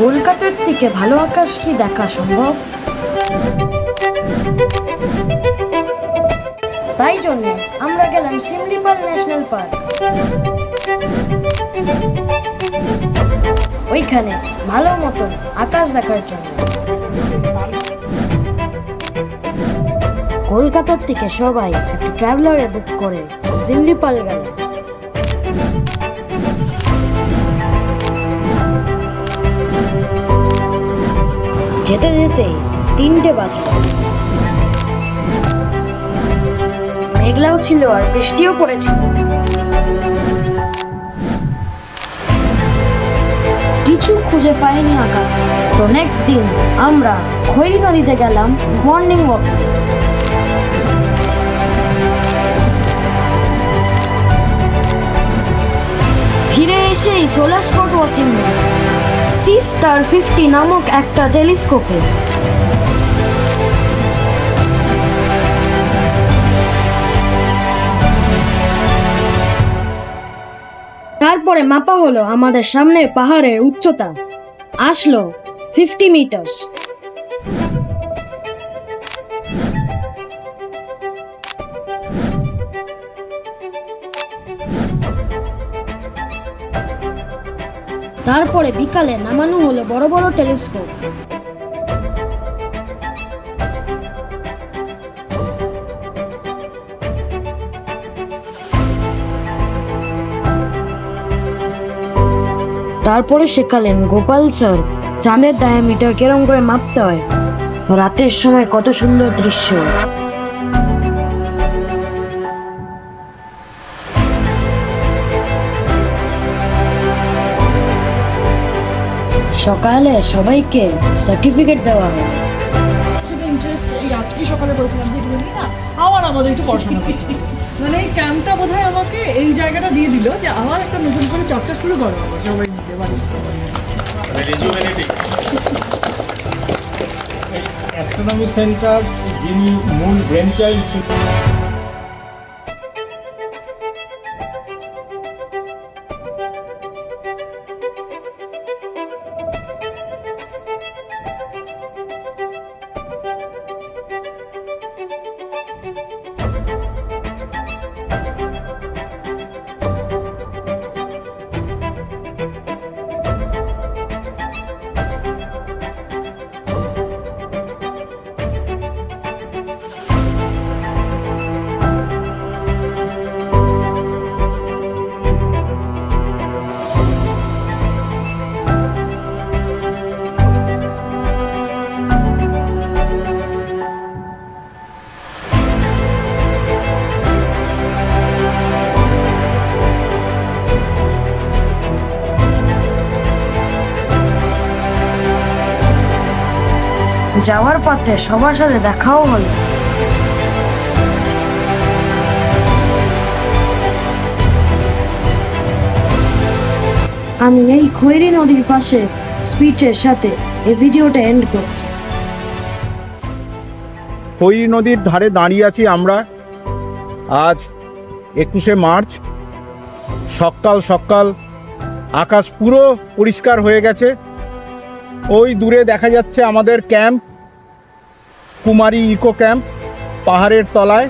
কলকাতার থেকে ভালো আকাশ কি দেখা সম্ভব? তাই জন্য আমরা গেলাম শিমলিপাল ন্যাশনাল পার্ক। ওইখানে ভালো মতন আকাশ দেখার জন্য। কলকাতার থেকে সবাই একটা ট্রাভেলারে বুক করে শিমলিপাল গেল। যেতে যেতে 3টে বাজল। মেঘলাও ছিল আর বৃষ্টিও পড়েছিল। কিছু খুঁজে পাইনি আকাশে। তো নেক্সট দিন আমরা খৈরি নদীতে গেলাম মর্নিং ওয়াকে। ফিরে এসেই সোলার স্পট ওয়াচিং সিস্টার 50 নামক একটা টেলিস্কোপে তারপরে মাপা হলো আমাদের সামনের পাহাড়ের উচ্চতা। আসলো 50 মিটার্স। তারপরে বিকালে নামানো হলো বড় বড় টেলিস্কোপ। তারপরে শেখালেন গোপাল স্যার চাঁদের ডায়ামিটার কেরম করে মাপতে হয়। রাতের সময় কত সুন্দর দৃশ্য। সকালে সবাইকে সার্টিফিকেট দেওয়া হয়। আজকে সকালে বলছিলাম যে না আমাদের একটু পড়াশোনা করতে হবে। মানে এই ক্যাম্পটা বোধহয় আমাকে এই জায়গাটা দিয়ে দিল যে আমার একটা নতুন করে চর্চা শুরু করো সবাই মিলে বাড়িতে। অ্যাস্ট্রোনমি সেন্টার যিনি মূল ব্রেন চাইল্ড যাওয়ার পথে সবার সাথে দেখাও হলো। আমি এই খৈরি নদীর পাশে স্পিচের সাথে এই ভিডিওটা এন্ড করছি। খৈরি নদীর ধারে দাঁড়িয়ে আছি আমরা। আজ 21শে মার্চ সকাল সকাল আকাশ পুরো পরিষ্কার হয়ে গেছে। ওই দূরে দেখা যাচ্ছে আমাদের ক্যাম্প, কুমারী ইকো ক্যাম্প, পাহাড়ের তলায়।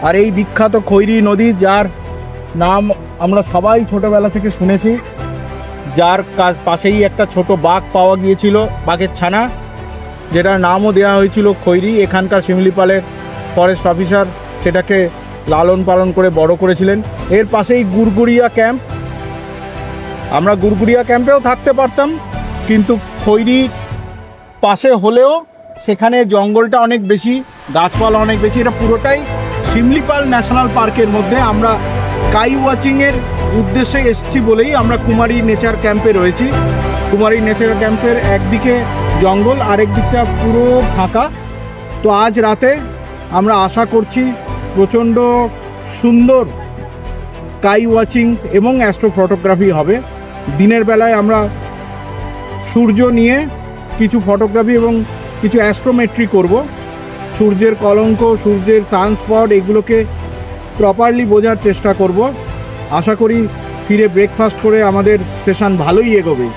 আর এই বিখ্যাত খৈরি নদী, যার নাম আমরা সবাই ছোটবেলা থেকে শুনেছি, যার পাশেই একটা ছোট বাঘ পাওয়া গিয়েছিল, বাঘের ছানা, যেটার নামও দেওয়া হয়েছিল খৈরি। এখানকার শিমলিপালের ফরেস্ট অফিসার সেটাকে লালন পালন করে বড় করেছিলেন। এর পাশেই গুড়গুড়িয়া ক্যাম্প। আমরা গুড়গুড়িয়া ক্যাম্পেও থাকতে পারতাম, কিন্তু খৈরি পাশে হলেও সেখানে জঙ্গলটা অনেক বেশি, গাছপালা অনেক বেশি। এটা পুরোটাই শিমলিপাল ন্যাশনাল পার্কের মধ্যে। আমরা স্কাই ওয়াচিংয়ের উদ্দেশ্যে এসেছি বলেই আমরা কুমারী নেচার ক্যাম্পে রয়েছি। কুমারী নেচার ক্যাম্পের একদিকে জঙ্গল, আরেক দিকটা পুরো ফাঁকা। তো আজ রাতে আমরা আশা করছি প্রচণ্ড সুন্দর স্কাই ওয়াচিং এবং অ্যাস্ট্রো ফটোগ্রাফি হবে। দিনের বেলায় আমরা সূর্য নিয়ে কিছু ফটোগ্রাফি এবং কিছু অ্যাস্ট্রোমেট্রি করব। সূর্যের কলঙ্ক, সূর্যের সানস্পট, এগুলোকে প্রপারলি বোঝার চেষ্টা করব। আশা করি ফিরে ব্রেকফাস্ট করে আমাদের সেশন ভালোই এগোবে।